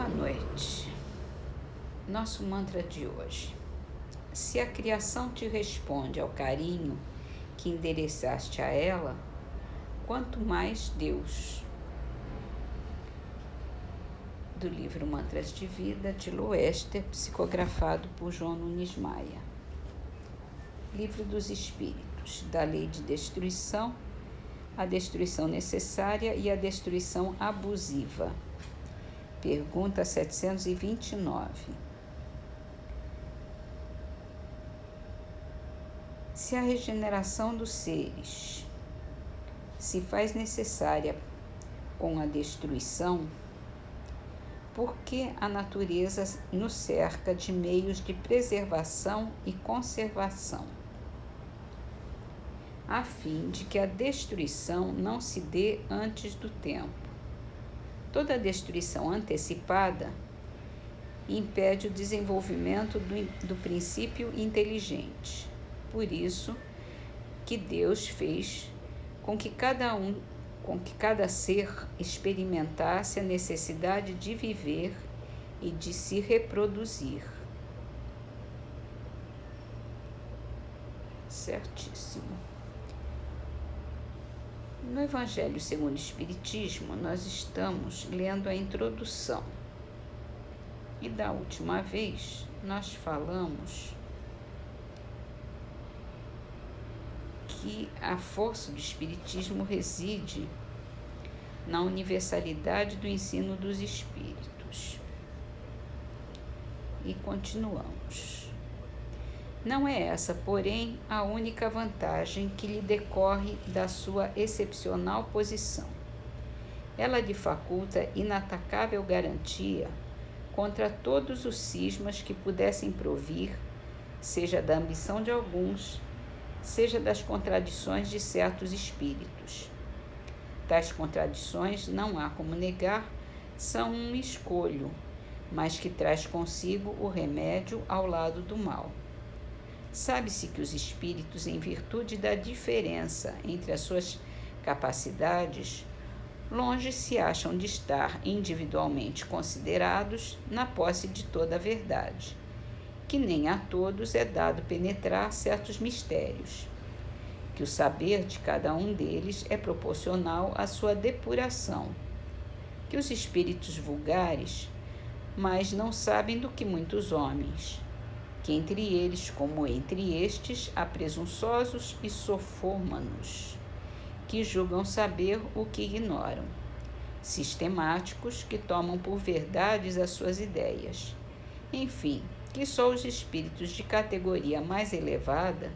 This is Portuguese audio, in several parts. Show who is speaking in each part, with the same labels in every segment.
Speaker 1: Boa noite. Nosso mantra de hoje. Se a criação te responde ao carinho que endereçaste a ela, quanto mais Deus. Do livro Mantras de Vida, de Loester, psicografado por João Nunes Maia. Livro dos Espíritos, da lei de destruição, a destruição necessária e a destruição abusiva. Pergunta 729. Se a regeneração dos seres se faz necessária com a destruição, por que a natureza nos cerca de meios de preservação e conservação, a fim de que a destruição não se dê antes do tempo? Toda destruição antecipada impede o desenvolvimento do princípio inteligente. Por isso que Deus fez com que cada ser experimentasse a necessidade de viver e de se reproduzir. Certíssimo. No Evangelho segundo o Espiritismo, nós estamos lendo a introdução. E da última vez, nós falamos que a força do Espiritismo reside na universalidade do ensino dos Espíritos. E continuamos. Não é essa, porém, a única vantagem que lhe decorre da sua excepcional posição. Ela lhe faculta inatacável garantia contra todos os cismas que pudessem provir, seja da ambição de alguns, seja das contradições de certos espíritos. Tais contradições, não há como negar, são um escolho, mas que traz consigo o remédio ao lado do mal. Sabe-se que os espíritos, em virtude da diferença entre as suas capacidades, longe se acham de estar individualmente considerados na posse de toda a verdade, que nem a todos é dado penetrar certos mistérios, que o saber de cada um deles é proporcional à sua depuração, que os espíritos vulgares mais não sabem do que muitos homens, que entre eles, como entre estes, há presunçosos e sofômanos, que julgam saber o que ignoram, sistemáticos que tomam por verdades as suas ideias, enfim, que só os espíritos de categoria mais elevada,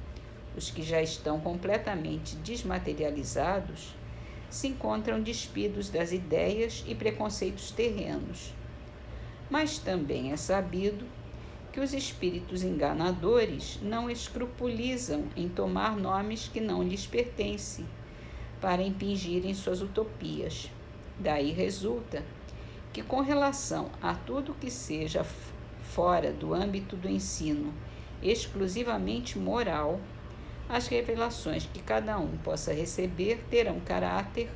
Speaker 1: os que já estão completamente desmaterializados, se encontram despidos das ideias e preconceitos terrenos. Mas também é sabido que os espíritos enganadores não escrupulizam em tomar nomes que não lhes pertencem, para impingirem suas utopias. Daí resulta que, com relação a tudo que seja fora do âmbito do ensino exclusivamente moral, as revelações que cada um possa receber terão caráter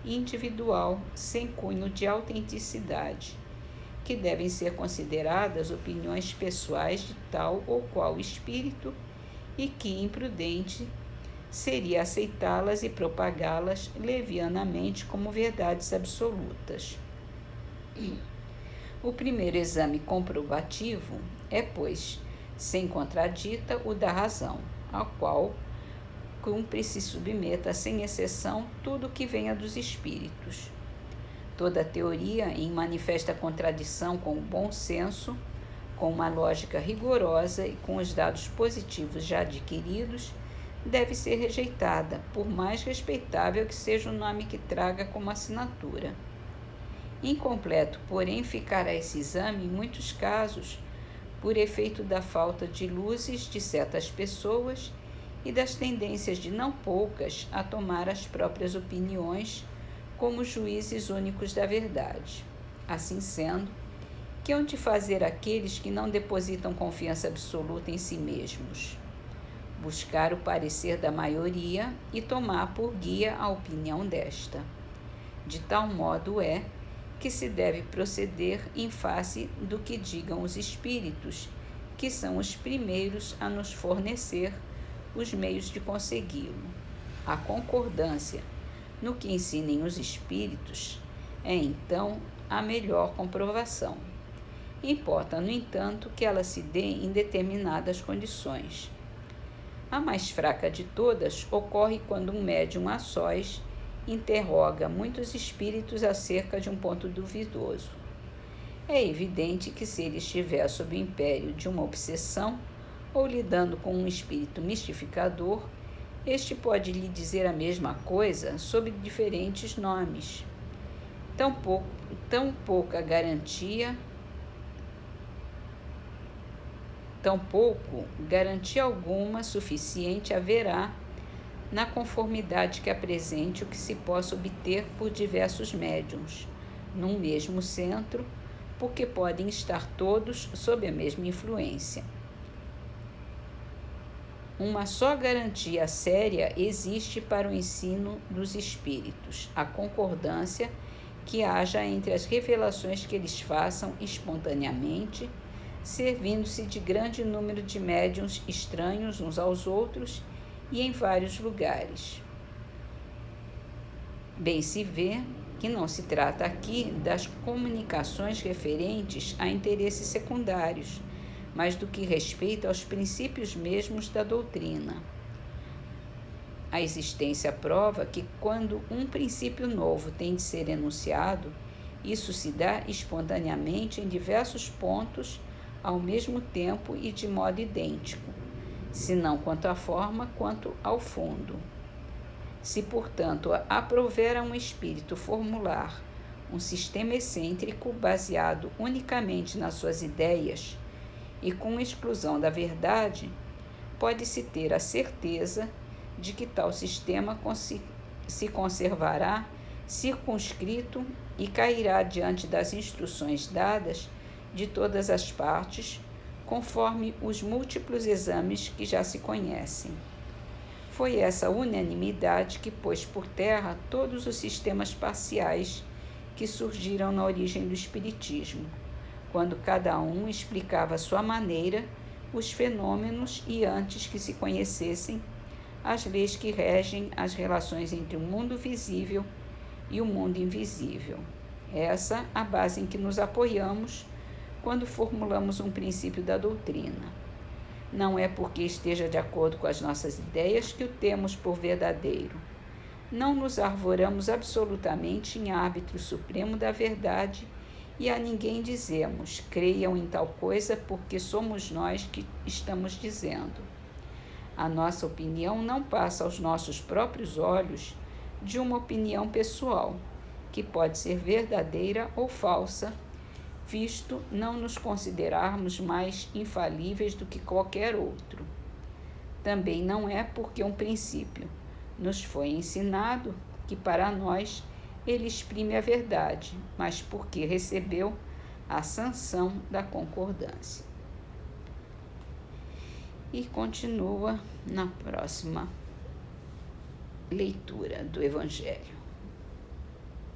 Speaker 1: individual, sem cunho de autenticidade, que devem ser consideradas opiniões pessoais de tal ou qual espírito e que, imprudente, seria aceitá-las e propagá-las levianamente como verdades absolutas. O primeiro exame comprovativo é, pois, sem contradita, o da razão, ao qual cumpre se submeta sem exceção tudo o que venha dos espíritos. Toda teoria em manifesta contradição com o bom senso, com uma lógica rigorosa e com os dados positivos já adquiridos, deve ser rejeitada, por mais respeitável que seja o nome que traga como assinatura. Incompleto, porém, ficará esse exame, em muitos casos, por efeito da falta de luzes de certas pessoas e das tendências de não poucas a tomar as próprias opiniões como juízes únicos da verdade. Assim sendo, que hão de fazer aqueles que não depositam confiança absoluta em si mesmos? Buscar o parecer da maioria e tomar por guia a opinião desta. De tal modo é que se deve proceder em face do que digam os espíritos, que são os primeiros a nos fornecer os meios de consegui-lo. A concordância no que ensinem os espíritos é, então, a melhor comprovação. Importa, no entanto, que ela se dê em determinadas condições. A mais fraca de todas ocorre quando um médium a sós interroga muitos espíritos acerca de um ponto duvidoso. É evidente que, se ele estiver sob o império de uma obsessão ou lidando com um espírito mistificador, este pode lhe dizer a mesma coisa sob diferentes nomes. Tampouco garantia alguma suficiente haverá na conformidade que apresente o que se possa obter por diversos médiuns, num mesmo centro, porque podem estar todos sob a mesma influência. Uma só garantia séria existe para o ensino dos espíritos: a concordância que haja entre as revelações que eles façam espontaneamente, servindo-se de grande número de médiuns estranhos uns aos outros e em vários lugares. Bem se vê que não se trata aqui das comunicações referentes a interesses secundários, mas do que respeita aos princípios mesmos da doutrina. A existência prova que, quando um princípio novo tem de ser enunciado, isso se dá espontaneamente em diversos pontos, ao mesmo tempo e de modo idêntico, se não quanto à forma, quanto ao fundo. Se, portanto, aprouver a um espírito formular um sistema excêntrico baseado unicamente nas suas ideias e com exclusão da verdade, pode-se ter a certeza de que tal sistema se conservará circunscrito e cairá diante das instruções dadas de todas as partes, conforme os múltiplos exames que já se conhecem. Foi essa unanimidade que pôs por terra todos os sistemas parciais que surgiram na origem do Espiritismo, quando cada um explicava à sua maneira os fenômenos e, antes que se conhecessem, as leis que regem as relações entre o mundo visível e o mundo invisível. Essa a base em que nos apoiamos quando formulamos um princípio da doutrina. Não é porque esteja de acordo com as nossas ideias que o temos por verdadeiro. Não nos arvoramos absolutamente em árbitro supremo da verdade e a ninguém dizemos: creiam em tal coisa porque somos nós que estamos dizendo. A nossa opinião não passa aos nossos próprios olhos de uma opinião pessoal, que pode ser verdadeira ou falsa, visto não nos considerarmos mais infalíveis do que qualquer outro. Também não é porque um princípio nos foi ensinado que para nós ele exprime a verdade, mas porque recebeu a sanção da concordância. E continua na próxima leitura do Evangelho.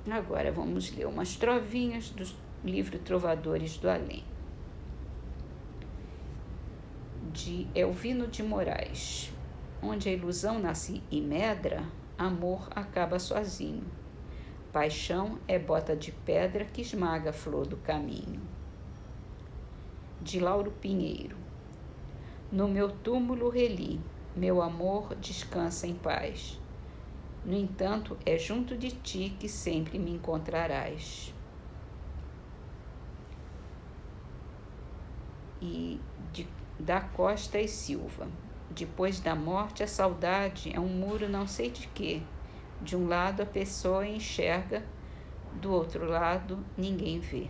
Speaker 1: Agora vamos ler umas trovinhas do livro Trovadores do Além, de Elvino de Moraes. Onde a ilusão nasce e medra, amor acaba sozinho. Paixão é bota de pedra que esmaga a flor do caminho. De Lauro Pinheiro. No meu túmulo reli, meu amor descansa em paz. No entanto, é junto de ti que sempre me encontrarás. E da Costa e Silva. Depois da morte, a saudade é um muro não sei de quê. De um lado a pessoa enxerga, do outro lado ninguém vê.